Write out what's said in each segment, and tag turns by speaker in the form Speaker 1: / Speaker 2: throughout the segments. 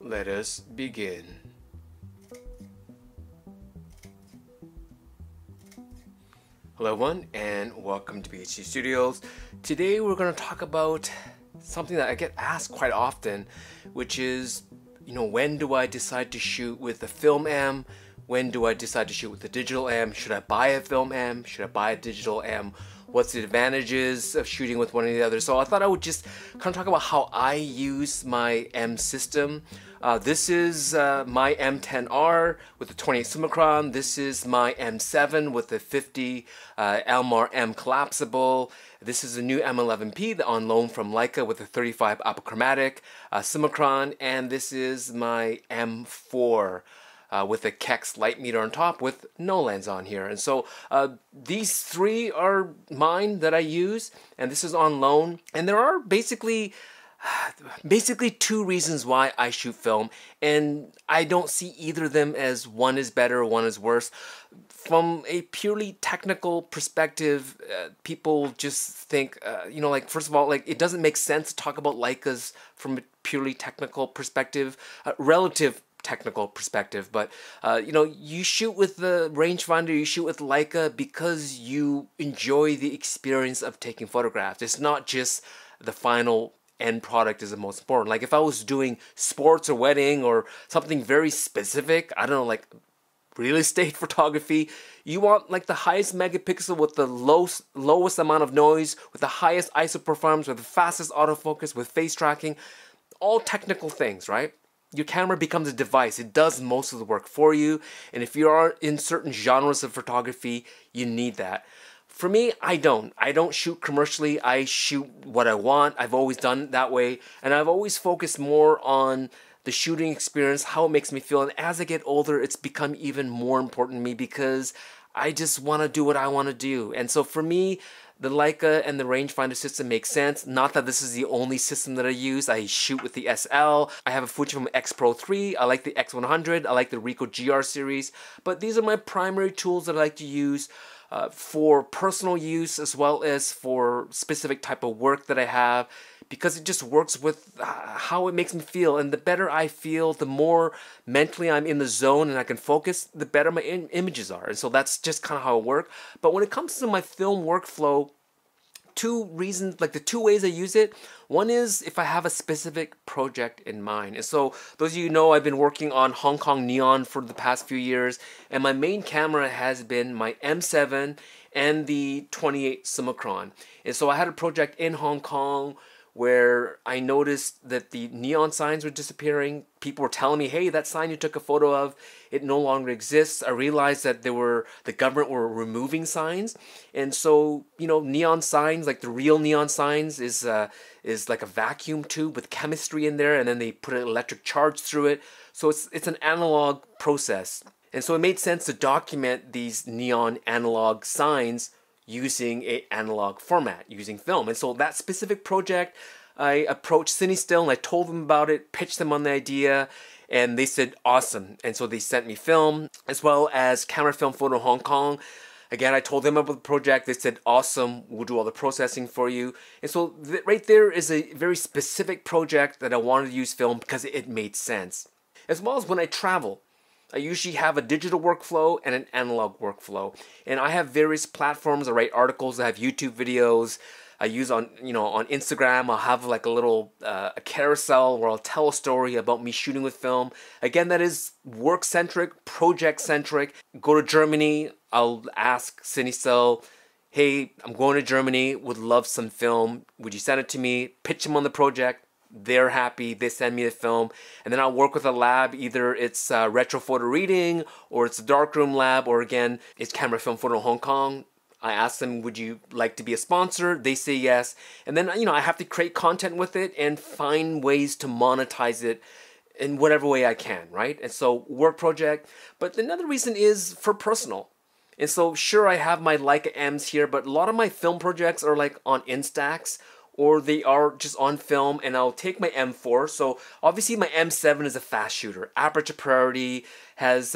Speaker 1: Let us begin. Hello everyone and welcome to BHD Studios. Today we're going to talk about something that I get asked quite often, which is, when do I decide to shoot with the film M? When do I decide to shoot with the digital M? Should I buy a film M? Should I buy a digital M? What's the advantages of shooting with one or the other? So I thought I would just kind of talk about how I use my M system. This is my M10-R with the 28 Summicron. This is my M7 with the 50 Elmar M collapsible. This is a new M11P on loan from Leica with a 35 apochromatic Summicron. And this is my M4. With a Kex light meter on top with no lens on here. And so these three are mine that I use, and this is on loan. And there are basically two reasons why I shoot film, and I don't see either of them as one is better or one is worse. From a purely technical perspective, people just think, first of all, it doesn't make sense to talk about Leicas from a purely technical perspective, relative technical perspective, but you shoot with the rangefinder, you shoot with Leica because you enjoy the experience of taking photographs. It's not just the final end product is the most important. Like if I was doing sports or wedding or something very specific, I don't know, like real estate photography, you want like the highest megapixel with the lowest amount of noise, with the highest ISO performance, with the fastest autofocus, with face tracking, all technical things, right? Your camera becomes a device. It does most of the work for you. And if you are in certain genres of photography, you need that. For me, I don't shoot commercially. I shoot what I want. I've always done it that way. And I've always focused more on the shooting experience, how it makes me feel. And as I get older, it's become even more important to me because I just want to do what I want to do. And so for me, the Leica and the rangefinder system makes sense. Not that this is the only system that I use. I shoot with the SL. I have a Fujifilm X Pro 3. I like the X100. I like the Ricoh GR series. But these are my primary tools that I like to use for personal use as well as for specific type of work that I have, because it just works with how it makes me feel. And the better I feel, the more mentally I'm in the zone and I can focus, the better my images are. And so that's just kind of how it works. But when it comes to my film workflow, two reasons, like the two ways I use it. One is if I have a specific project in mind. And so those of you know, I've been working on Hong Kong neon for the past few years, and my main camera has been my M7 and the 28 Summicron. And so I had a project in Hong Kong where I noticed that the neon signs were disappearing. People were telling me, hey, that sign you took a photo of, it no longer exists. I realized that the government were removing signs. And so, neon signs, like the real neon signs, is like a vacuum tube with chemistry in there, and then they put an electric charge through it. So it's an analog process. And so it made sense to document these neon analog signs using an analog format, using film. And so that specific project, I approached CineStill and I told them about it, pitched them on the idea, and they said, awesome. And so they sent me film, as well as Camera Film Photo Hong Kong. Again, I told them about the project. They said, awesome, we'll do all the processing for you. And so right there is a very specific project that I wanted to use film because it made sense. As well as when I travel, I usually have a digital workflow and an analog workflow. And I have various platforms. I write articles, I have YouTube videos. I use on Instagram, I'll have like a little a carousel where I'll tell a story about me shooting with film. Again, that is work-centric, project-centric. Go to Germany, I'll ask CineStill, hey, I'm going to Germany, would love some film. Would you send it to me? Pitch them on the project. They're happy, they send me the film, and then I'll work with a lab. Either it's retro photo reading, or it's a darkroom lab, or again, it's Camera Film Photo Hong Kong. I ask them, would you like to be a sponsor? They say yes. And then, I have to create content with it and find ways to monetize it in whatever way I can, right? And so, work project. But another reason is for personal. And so, sure, I have my Leica M's here, but a lot of my film projects are like on Instax, or they are just on film, and I'll take my M4. So obviously my M7 is a fast shooter. Aperture priority, has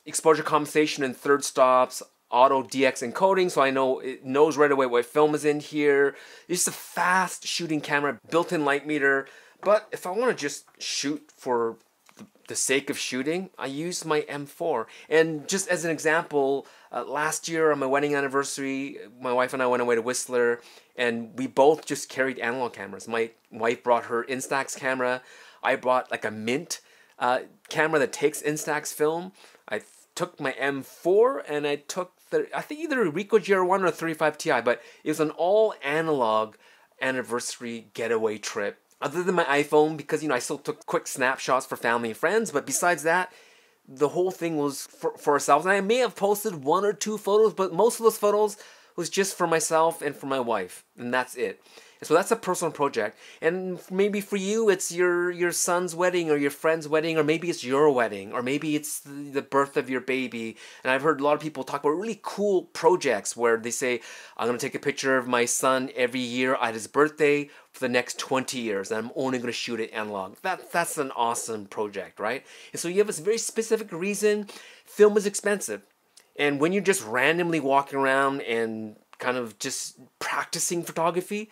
Speaker 1: exposure compensation and third stops, auto DX encoding, so I know it knows right away what film is in here. It's just a fast shooting camera, built-in light meter. But if I want to just shoot for the sake of shooting, I use my M4. And just as an example, last year on my wedding anniversary, my wife and I went away to Whistler, and we both just carried analog cameras. My wife brought her Instax camera. I brought like a Mint camera that takes Instax film. I took my M4 and I took I think either a Ricoh GR1 or a 35 Ti, but it was an all analog anniversary getaway trip. Other than my iPhone, because I still took quick snapshots for family and friends, but besides that, the whole thing was for ourselves. And I may have posted 1 or 2 photos, but most of those photos was just for myself and for my wife, and that's it. And so that's a personal project. And maybe for you, it's your son's wedding or your friend's wedding, or maybe it's your wedding, or maybe it's the birth of your baby. And I've heard a lot of people talk about really cool projects where they say, I'm going to take a picture of my son every year at his birthday for the next 20 years, and I'm only going to shoot it analog. That's an awesome project, right? And so you have this very specific reason. Film is expensive. And when you're just randomly walking around and kind of just practicing photography,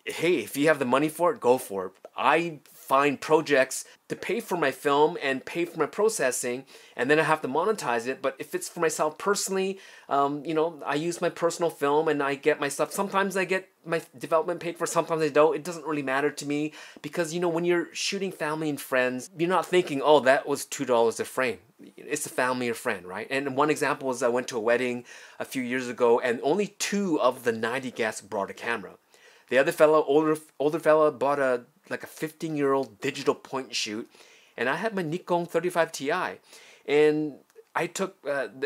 Speaker 1: hey, if you have the money for it, go for it. I find projects to pay for my film and pay for my processing, and then I have to monetize it. But if it's for myself personally, I use my personal film and I get my stuff. Sometimes I get my development paid for, sometimes I don't. It doesn't really matter to me because, when you're shooting family and friends, you're not thinking, oh, that was $2 a frame. It's a family or friend, right? And one example is I went to a wedding a few years ago, and only 2 of the 90 guests brought a camera. The other fellow, older fellow, bought a 15-year-old digital point and shoot, and I had my Nikon 35 Ti, and I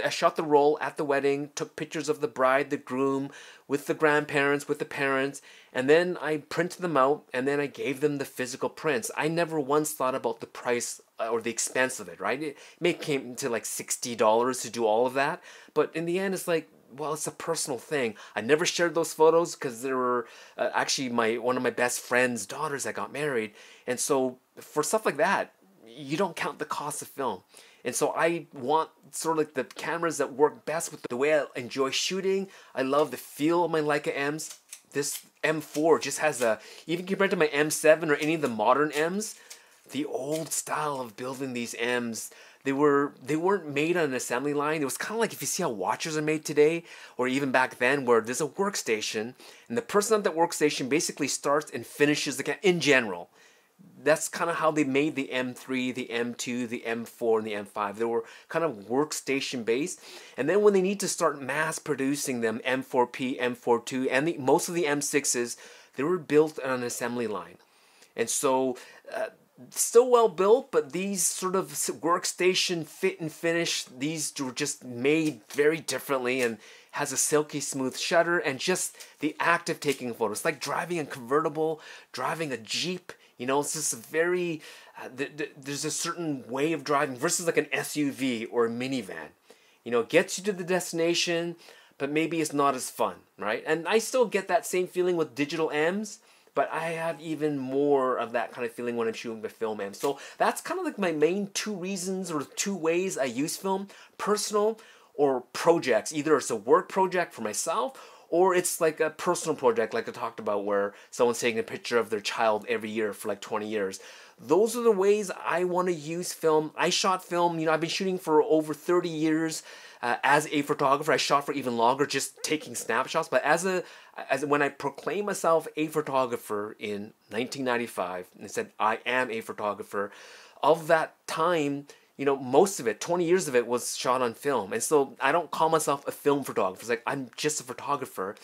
Speaker 1: shot the roll at the wedding, took pictures of the bride, the groom, with the grandparents, with the parents, and then I printed them out, and then I gave them the physical prints. I never once thought about the price or the expense of it, right? It may came to like $60 to do all of that, but in the end, it's like, well, it's a personal thing. I never shared those photos because they were actually one of my best friend's daughters that got married. And so for stuff like that, you don't count the cost of film. And so I want sort of like the cameras that work best with the way I enjoy shooting. I love the feel of my Leica M's. This M4 just has even compared to my M7 or any of the modern M's, the old style of building these M's, they weren't made on an assembly line. It was kind of like if you see how watches are made today, or even back then, where there's a workstation, and the person at that workstation basically starts and finishes the camera in general. That's kind of how they made the M3, the M2, the M4, and the M5. They were kind of workstation based. And then when they need to start mass producing them, M4P, M42, and most of the M6s, they were built on an assembly line. And so still well built, but these sort of workstation fit and finish, these were just made very differently and has a silky smooth shutter, and just the act of taking photos. It's like driving a convertible, driving a Jeep. It's just very, there's a certain way of driving versus like an SUV or a minivan. It gets you to the destination, but maybe it's not as fun, right? And I still get that same feeling with digital M's, but I have even more of that kind of feeling when I'm shooting with film M. So that's kind of like my main 2 reasons or 2 ways I use film: personal or projects. Either it's a work project for myself, or it's like a personal project like I talked about where someone's taking a picture of their child every year for like 20 years. Those are the ways I want to use film. I shot film, I've been shooting for over 30 years as a photographer. I shot for even longer just taking snapshots. But as when I proclaimed myself a photographer in 1995 and said I am a photographer, of that time, most of it, 20 years of it was shot on film. And so I don't call myself a film photographer. It's like I'm just a photographer.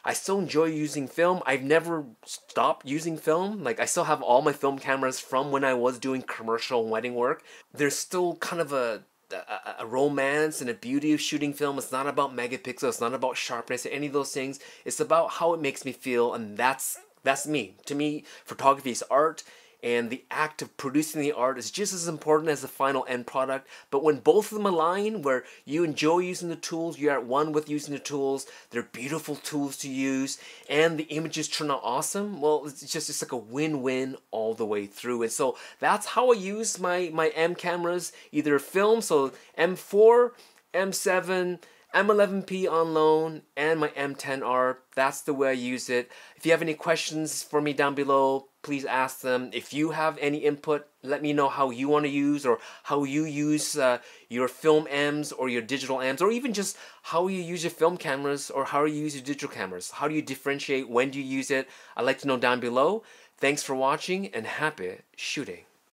Speaker 1: I still enjoy using film. I've never stopped using film. Like I still have all my film cameras from when I was doing commercial and wedding work. There's still kind of a romance and a beauty of shooting film. It's not about megapixels. It's not about sharpness or any of those things. It's about how it makes me feel, and that's me. To me, photography is art, and the act of producing the art is just as important as the final end product. But when both of them align, where you enjoy using the tools, you're at one with using the tools, they're beautiful tools to use, and the images turn out awesome, well, it's like a win-win all the way through. And so that's how I use my M cameras, either film, so M4, M7, M11P on loan, and my M10R. That's the way I use it. If you have any questions for me down below, please ask them. If you have any input, let me know how you want to use, or how you use your film M's or your digital M's, or even just how you use your film cameras or how you use your digital cameras. How do you differentiate? When do you use it? I'd like to know down below. Thanks for watching and happy shooting.